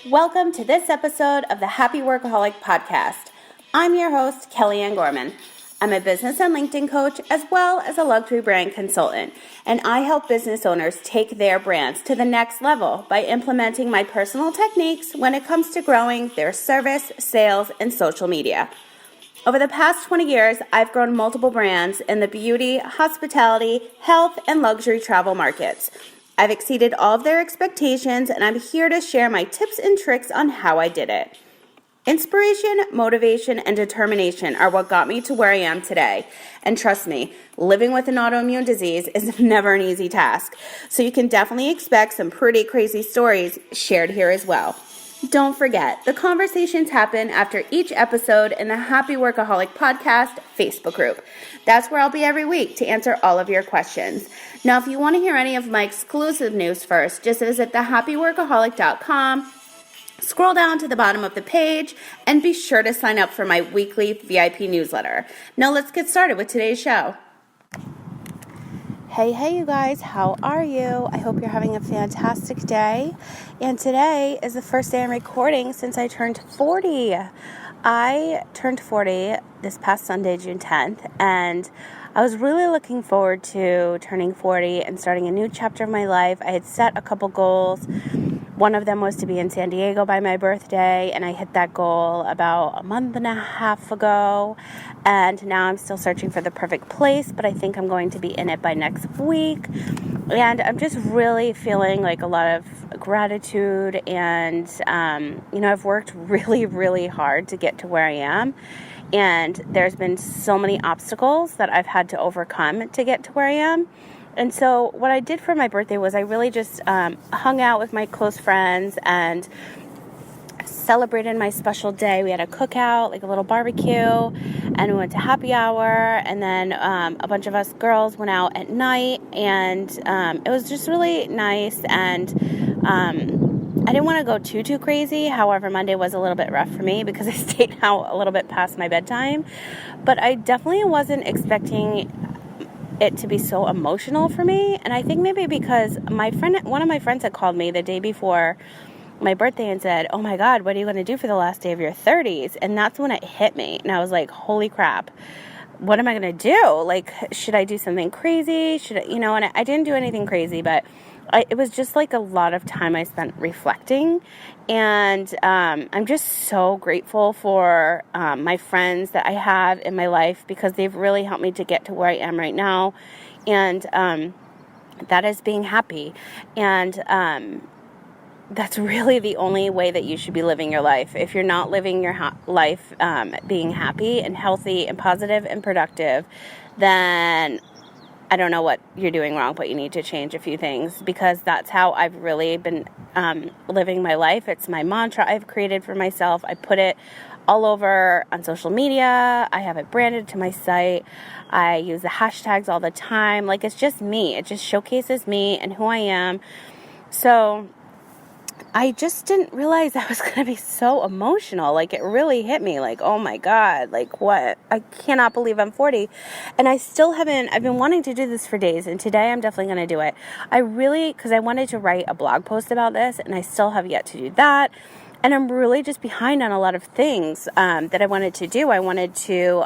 Welcome to this episode of the Happy Workaholic Podcast. I'm your host, Kellyanne Gorman. I'm a business and LinkedIn coach as well as a luxury brand consultant, and I help business owners take their brands to the next level by implementing my personal techniques when it comes to growing their service, sales, and social media. Over the past 20 years, I've grown multiple brands in the beauty, hospitality, health, and luxury travel markets. I've exceeded all of their expectations, and I'm here to share my tips and tricks on how I did it. Inspiration, motivation, and determination are what got me to where I am today. And trust me, living with an autoimmune disease is never an easy task. So you can definitely expect some pretty crazy stories shared here as well. Don't forget, the conversations happen after each episode in the Happy Workaholic Podcast Facebook group. That's where I'll be every week to answer all of your questions. Now, if you want to hear any of my exclusive news first, just visit thehappyworkaholic.com, scroll down to the bottom of the page, and be sure to sign up for my weekly VIP newsletter. Now, let's get started with today's show. Hey, you guys, how are you? I hope you're having a fantastic day. And today is the first day I'm recording since I turned 40. I turned 40 this past Sunday, June 10th, and I was really looking forward to turning 40 and starting a new chapter of my life. I had set a couple goals. One of them was to be in San Diego by my birthday, and I hit that goal about a month and a half ago, and now I'm still searching for the perfect place, but I think I'm going to be in it by next week, and I'm just really feeling like a lot of gratitude, and, I've worked really, really hard to get to where I am, and there's been so many obstacles that I've had to overcome to get to where I am. And so what I did for my birthday was I really just hung out with my close friends and celebrated my special day. We had a cookout, like a little barbecue, and we went to happy hour. And then a bunch of us girls went out at night, and it was just really nice. And I didn't want to go too crazy. However, Monday was a little bit rough for me because I stayed out a little bit past my bedtime. But I definitely wasn't expecting it to be so emotional for me, and I think maybe because one of my friends had called me the day before my birthday and said, "Oh my God, what are you going to do for the last day of your 30s?" And that's when it hit me, and I was like, "Holy crap, what am I going to do? Like, should I do something crazy? Should I, And I didn't do anything crazy, but it was just like a lot of time I spent reflecting, and I'm just so grateful for my friends that I have in my life because they've really helped me to get to where I am right now, and that is being happy, and that's really the only way that you should be living your life. If you're not living your life being happy and healthy and positive and productive, then I don't know what you're doing wrong, but you need to change a few things, because that's how I've really been living my life. It's my mantra I've created for myself. I put it all over on social media. I have it branded to my site. I use the hashtags all the time. Like, it's just me. It just showcases me and who I am. So I just didn't realize I was going to be so emotional. Like, it really hit me. Like, oh my God, like what? I cannot believe I'm 40. And I've been wanting to do this for days. And today I'm definitely going to do it. Because I wanted to write a blog post about this, and I still have yet to do that. And I'm really just behind on a lot of things that I wanted to do. I wanted to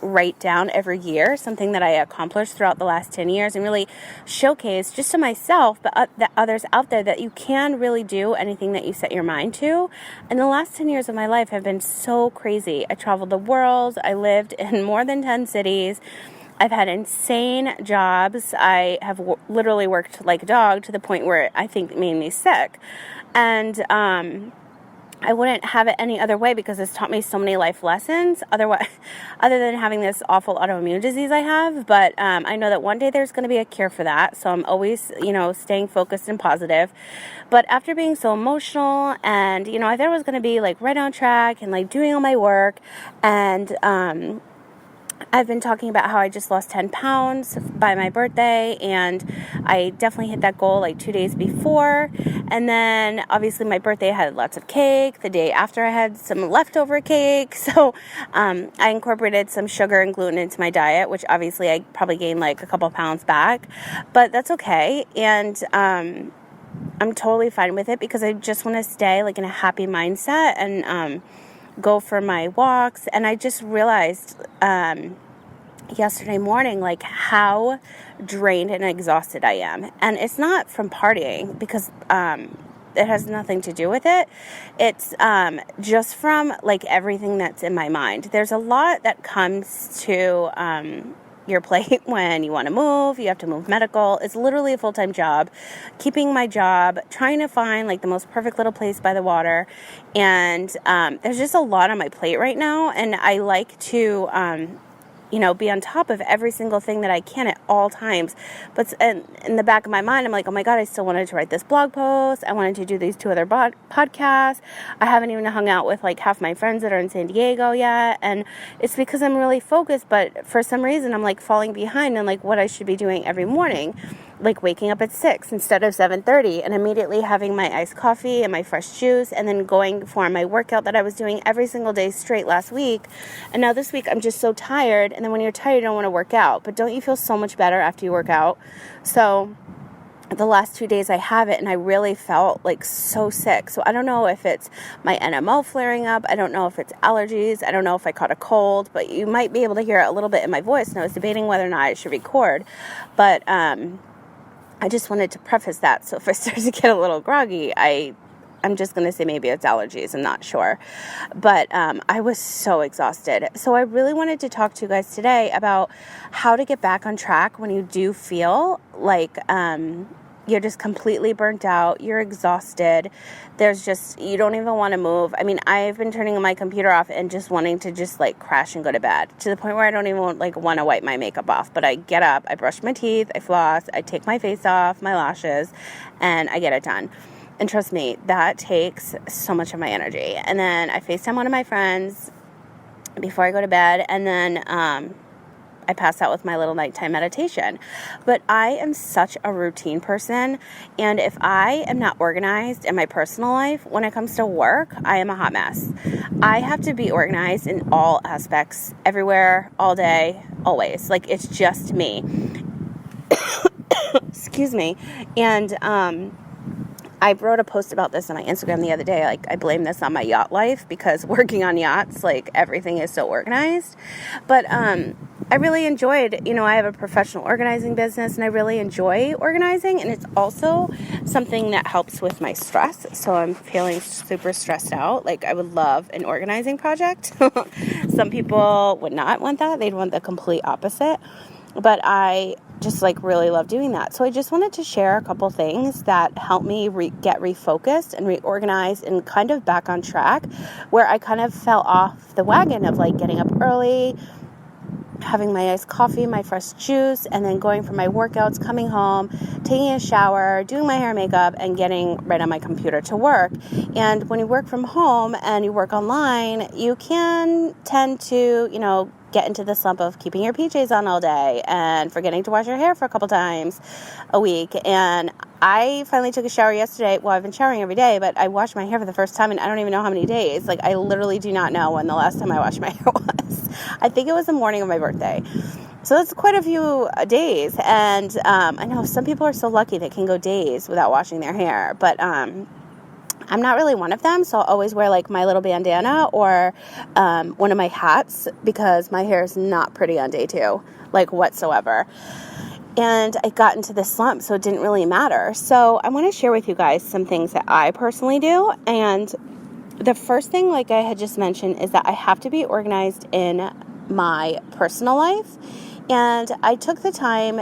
write down every year something that I accomplished throughout the last 10 years and really showcase just to myself, but the others out there, that you can really do anything that you set your mind to. And the last 10 years of my life have been so crazy. I traveled the world. I lived in more than 10 cities. I've had insane jobs. I have literally worked like a dog to the point where I think it made me sick. And I wouldn't have it any other way, because it's taught me so many life lessons other than having this awful autoimmune disease I have. But I know that one day there's going to be a cure for that. So I'm always, staying focused and positive. But after being so emotional and, I thought I was going to be like right on track and like doing all my work, and I've been talking about how I just lost 10 pounds by my birthday, and I definitely hit that goal like 2 days before. And then obviously my birthday had lots of cake. The day after I had some leftover cake. So I incorporated some sugar and gluten into my diet, which obviously I probably gained like a couple pounds back, but that's okay. And I'm I'm totally fine with it because I just want to stay like in a happy mindset and go for my walks. And I just realized yesterday morning like how drained and exhausted I am. And it's not from partying because it has nothing to do with it. It's just from like everything that's in my mind. There's a lot that comes to your plate when you want to move. You have to move medical. It's literally a full-time job. Keeping my job, trying to find like the most perfect little place by the water. And there's just a lot on my plate right now. And I like to be on top of every single thing that I can at all times. But in the back of my mind, I'm like, oh my God, I still wanted to write this blog post. I wanted to do these 2 other podcasts. I haven't even hung out with like half my friends that are in San Diego yet. And it's because I'm really focused, but for some reason I'm like falling behind on like what I should be doing every morning. Like waking up at 6 instead of 7:30 and immediately having my iced coffee and my fresh juice and then going for my workout that I was doing every single day straight last week. And now this week I'm just so tired. And then when you're tired, you don't want to work out. But don't you feel so much better after you work out? So the last 2 days I have it and I really felt like so sick. So I don't know if it's my NMO flaring up. I don't know if it's allergies. I don't know if I caught a cold, but you might be able to hear it a little bit in my voice. And I was debating whether or not I should record. But I just wanted to preface that. So if I start to get a little groggy, I'm just going to say maybe it's allergies. I'm not sure. But I was so exhausted. So I really wanted to talk to you guys today about how to get back on track when you do feel like you're just completely burnt out. You're exhausted. You don't even want to move. I mean, I've been turning my computer off and just wanting to just like crash and go to bed to the point where I don't even like want to wipe my makeup off. But I get up, I brush my teeth, I floss, I take my face off, my lashes, and I get it done. And trust me, that takes so much of my energy. And then I FaceTime one of my friends before I go to bed. And then I pass out with my little nighttime meditation. But I am such a routine person. And if I am not organized in my personal life, when it comes to work, I am a hot mess. I have to be organized in all aspects, everywhere, all day, always. Like, it's just me. Excuse me. And I wrote a post about this on my Instagram the other day. Like, I blame this on my yacht life because working on yachts, like, everything is so organized. But I really enjoyed, I have a professional organizing business and I really enjoy organizing. And it's also something that helps with my stress. So I'm feeling super stressed out. Like, I would love an organizing project. Some people would not want that. They'd want the complete opposite. But I just like really love doing that. So I just wanted to share a couple things that help me get refocused and reorganized and kind of back on track where I kind of fell off the wagon of like getting up early, having my iced coffee, my fresh juice, and then going for my workouts, coming home, taking a shower, doing my hair and makeup, and getting right on my computer to work. And when you work from home and you work online, you can tend to, get into the slump of keeping your PJs on all day and forgetting to wash your hair for a couple times a week. And I finally took a shower yesterday. Well, I've been showering every day, but I washed my hair for the first time and I don't even know how many days. Like, I literally do not know when the last time I washed my hair was. I think it was the morning of my birthday. So that's quite a few days. And I know some people are so lucky they can go days without washing their hair, but I'm not really one of them, so I'll always wear like my little bandana or one of my hats because my hair is not pretty on day 2, like whatsoever. And I got into this slump, so it didn't really matter. So I want to share with you guys some things that I personally do. And the first thing, like I had just mentioned, is that I have to be organized in my personal life. And I took the time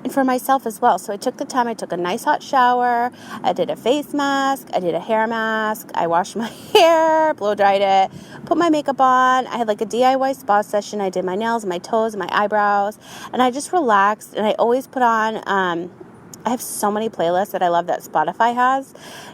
and for myself as well. So I took the time, I took a nice hot shower, I did a face mask, I did a hair mask, I washed my hair, blow dried it, put my makeup on, I had like a DIY spa session, I did my nails, my toes, my eyebrows, and I just relaxed. And I always put on, I have so many playlists that I love that Spotify has,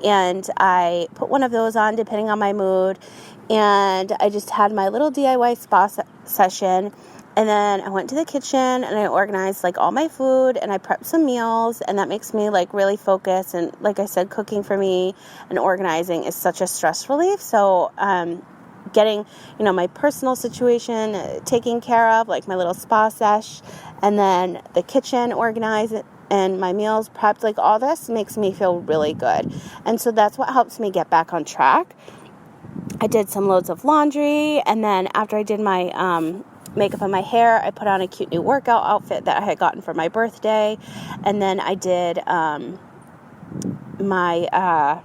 and I put one of those on depending on my mood, and I just had my little DIY spa session. And then I went to the kitchen and I organized like all my food and I prepped some meals, and that makes me like really focus. And like I said, cooking for me and organizing is such a stress relief. So getting, my personal situation taken care of, like my little spa sesh, and then the kitchen organized and my meals prepped, like all this makes me feel really good. And so that's what helps me get back on track. I did some loads of laundry, and then after I did my makeup and my hair, I put on a cute new workout outfit that I had gotten for my birthday, and then I did my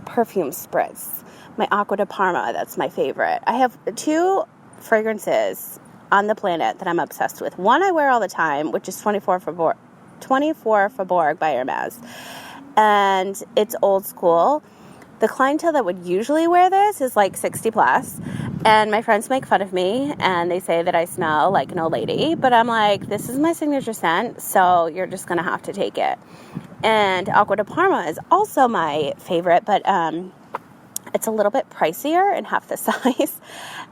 perfume spritz, my Acqua di Parma. That's my favorite. I have 2 fragrances on the planet that I'm obsessed with. One I wear all the time, which is 24 Faubourg by Hermes, and it's old school. The clientele that would usually wear this is like 60 plus, and my friends make fun of me and they say that I smell like an old lady, but I'm like, this is my signature scent, so you're just gonna have to take it. And Acqua di Parma is also my favorite, but it's a little bit pricier and half the size.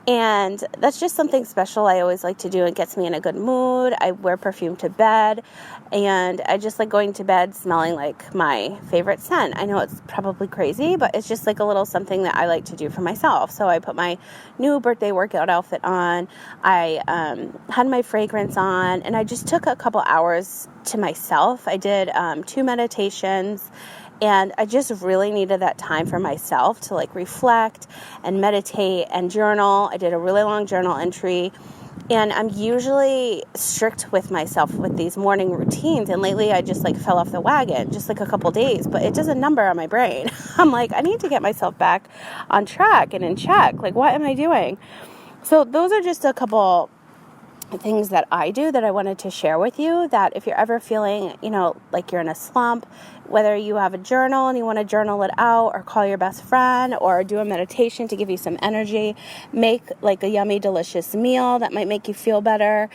And that's just something special I always like to do. It gets me in a good mood. I wear perfume to bed, and I just like going to bed smelling like my favorite scent. I know it's probably crazy, but it's just like a little something that I like to do for myself. So I put my new birthday workout outfit on. I had my fragrance on, and I just took a couple hours to myself. I did 2 meditations. And I just really needed that time for myself to like reflect and meditate and journal. I did a really long journal entry, and I'm usually strict with myself with these morning routines. And lately I just like fell off the wagon, just like a couple days, but it does a number on my brain. I'm like, I need to get myself back on track and in check. Like, what am I doing? So those are just a couple things that I do that I wanted to share with you, that if you're ever feeling, like you're in a slump, whether you have a journal and you want to journal it out, or call your best friend, or do a meditation to give you some energy, make like a yummy, delicious meal that might make you feel better.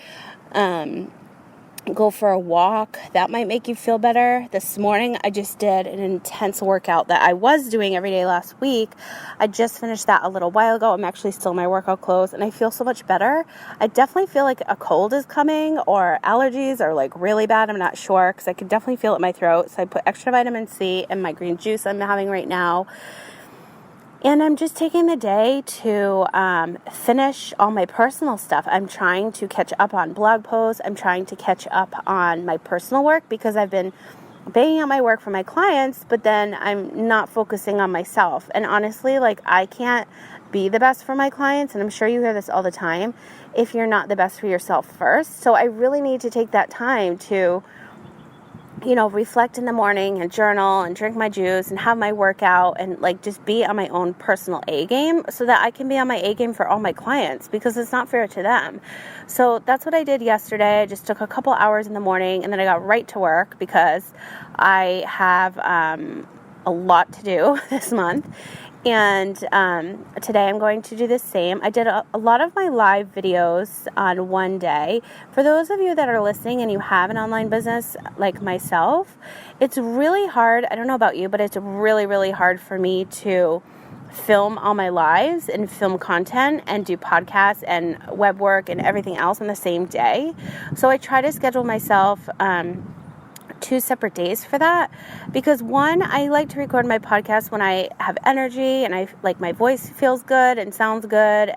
Go for a walk. That might make you feel better. This morning, I just did an intense workout that I was doing every day last week. I just finished that a little while ago. I'm actually still in my workout clothes, and I feel so much better. I definitely feel like a cold is coming, or allergies are like really bad. I'm not sure, because I could definitely feel it in my throat. So I put extra vitamin C in my green juice I'm having right now. And I'm just taking the day to finish all my personal stuff. I'm trying to catch up on blog posts. I'm trying to catch up on my personal work, because I've been banging out my work for my clients, but then I'm not focusing on myself. And honestly, like, I can't be the best for my clients, and I'm sure you hear this all the time, if you're not the best for yourself first. So I really need to take that time to reflect in the morning and journal and drink my juice and have my workout and like just be on my own personal A game, so that I can be on my A game for all my clients, because it's not fair to them. So that's what I did yesterday. I just took a couple hours in the morning, and then I got right to work, because I have a lot to do this month. And today I'm going to do the same. I did a lot of my live videos on one day. For those of you that are listening and you have an online business like myself, it's really hard. I don't know about you, but it's really, really hard for me to film all my lives and film content and do podcasts and web work and everything else on the same day. So I try to schedule myself 2 separate days for that, because one, I like to record my podcast when I have energy and I like my voice feels good and sounds good,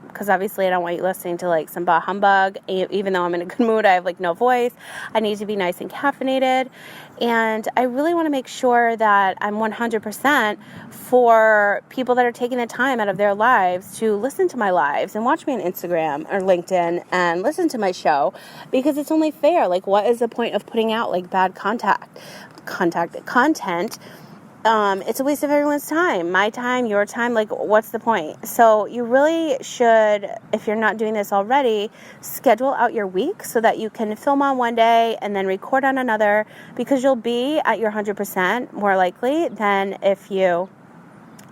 because obviously I don't want you listening to like some bah humbug. Even though I'm in a good mood, I have like no voice. I need to be nice and caffeinated, and I really want to make sure that I'm 100% for people that are taking the time out of their lives to listen to my lives and watch me on Instagram or LinkedIn and listen to my show, because it's only fair. Like, what is the point of putting out like bad content? It's a waste of everyone's time, my time, your time. Like, what's the point? So you really should, if you're not doing this already, schedule out your week so that you can film on one day and then record on another, because you'll be at your 100% more likely than if you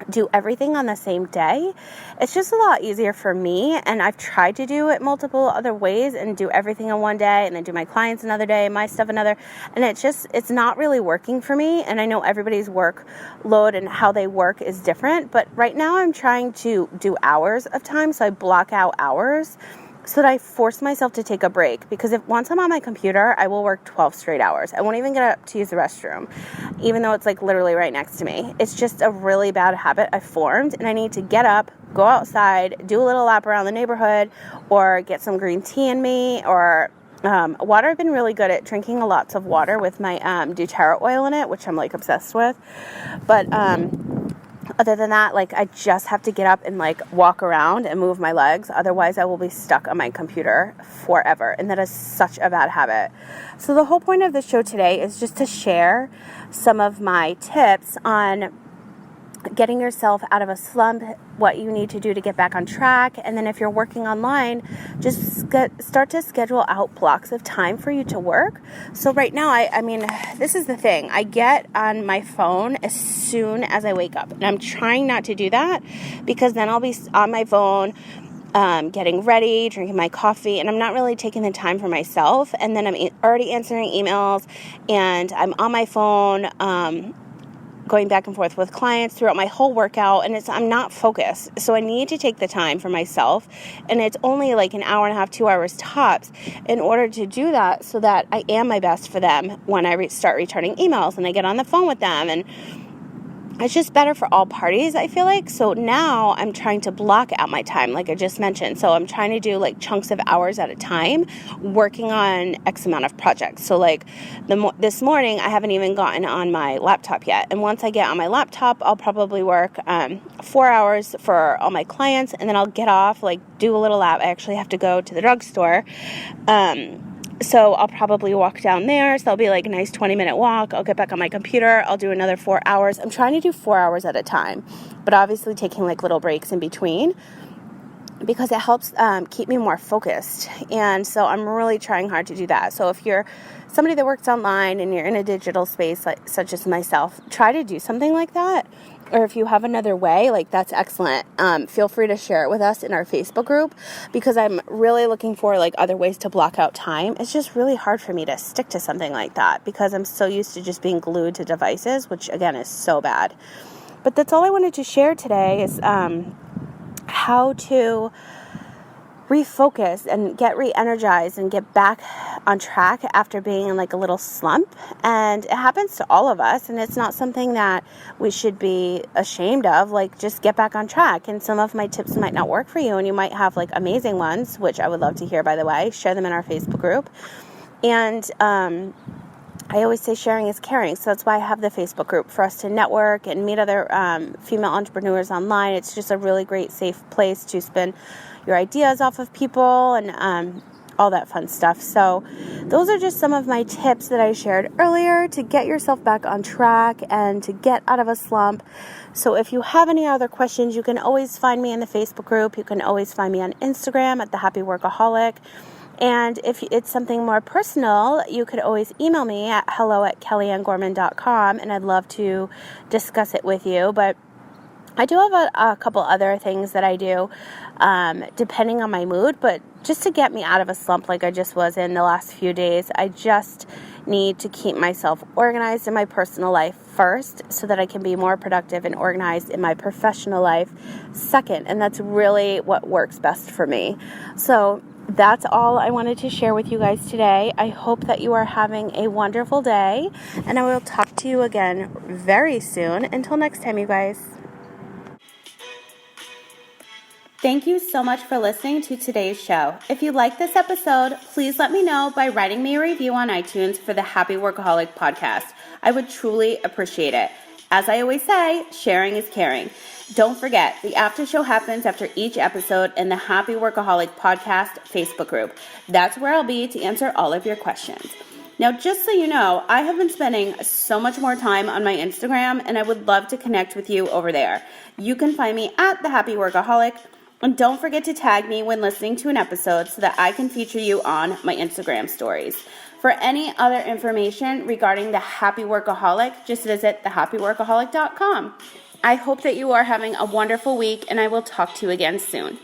do everything on the same day. It's just a lot easier for me, and I've tried to do it multiple other ways and do everything on one day and then do my clients another day, my stuff another, and it's not really working for me. And I know everybody's workload and how they work is different, but right now I'm trying to do hours of time, so I block out hours so that I force myself to take a break, because once I'm on my computer, I will work 12 straight hours. I won't even get up to use the restroom, even though it's like literally right next to me. It's just a really bad habit I formed, and I need to get up, go outside, do a little lap around the neighborhood, or get some green tea in me, or Water, I've been really good at drinking lots of water with my doTERRA oil in it, which I'm like obsessed with. But other than that, like I just have to get up and like walk around and move my legs. Otherwise, I will be stuck on my computer forever. And that is such a bad habit. So the whole point of the show today is just to share some of my tips on getting yourself out of a slump, what you need to do to get back on track. And then if you're working online, just start to schedule out blocks of time for you to work. So right now, I mean, this is the thing. I get on my phone as soon as I wake up. And I'm trying not to do that because then I'll be on my phone getting ready, drinking my coffee, and I'm not really taking the time for myself. And then I'm already answering emails and I'm on my phone, going back and forth with clients throughout my whole workout, and I'm not focused. So I need to take the time for myself, and it's only like an hour and a half, 2 hours tops in order to do that so that I am my best for them when I start returning emails and I get on the phone with them, and it's just better for all parties, I feel like. So now I'm trying to block out my time, like I just mentioned. So I'm trying to do like chunks of hours at a time, working on X amount of projects. So like this morning, I haven't even gotten on my laptop yet. And once I get on my laptop, I'll probably work 4 hours for all my clients. And then I'll get off, like do a little lap. I actually have to go to the drugstore. So I'll probably walk down there. So it'll be like a nice 20-minute walk. I'll get back on my computer. I'll do another 4 hours. I'm trying to do 4 hours at a time, but obviously taking like little breaks in between because it helps keep me more focused. And so I'm really trying hard to do that. So if you're somebody that works online and you're in a digital space, like, such as myself, try to do something like that. Or if you have another way, like that's excellent. Feel free to share it with us in our Facebook group because I'm really looking for like other ways to block out time. It's just really hard for me to stick to something like that because I'm so used to just being glued to devices, which again is so bad. But that's all I wanted to share today is how to refocus and get re-energized and get back on track after being in like a little slump. And it happens to all of us, and it's not something that we should be ashamed of. Like, just get back on track. And some of my tips might not work for you, and you might have like amazing ones, which I would love to hear, by the way. Share them in our Facebook group. And I always say sharing is caring, so that's why I have the Facebook group, for us to network and meet other female entrepreneurs online. It's just a really great, safe place to spin your ideas off of people and all that fun stuff. So those are just some of my tips that I shared earlier to get yourself back on track and to get out of a slump. So if you have any other questions, you can always find me in the Facebook group. You can always find me on Instagram at the Happy Workaholic. And if it's something more personal, you could always email me at hello@kellyannegorman.com, and I'd love to discuss it with you. But I do have a couple other things that I do, depending on my mood, but just to get me out of a slump like I just was in the last few days, I just need to keep myself organized in my personal life first so that I can be more productive and organized in my professional life second. And that's really what works best for me. So that's all I wanted to share with you guys today. I hope that you are having a wonderful day, and I will talk to you again very soon. Until next time, you guys. Thank you so much for listening to today's show. If you like this episode, please let me know by writing me a review on iTunes for the Happy Workaholic Podcast. I would truly appreciate it. As I always say, sharing is caring. Don't forget, the after show happens after each episode in the Happy Workaholic Podcast Facebook group. That's where I'll be to answer all of your questions. Now, just so you know, I have been spending so much more time on my Instagram, and I would love to connect with you over there. You can find me at the Happy Workaholic, and don't forget to tag me when listening to an episode so that I can feature you on my Instagram stories. For any other information regarding the Happy Workaholic, just visit thehappyworkaholic.com. I hope that you are having a wonderful week, and I will talk to you again soon.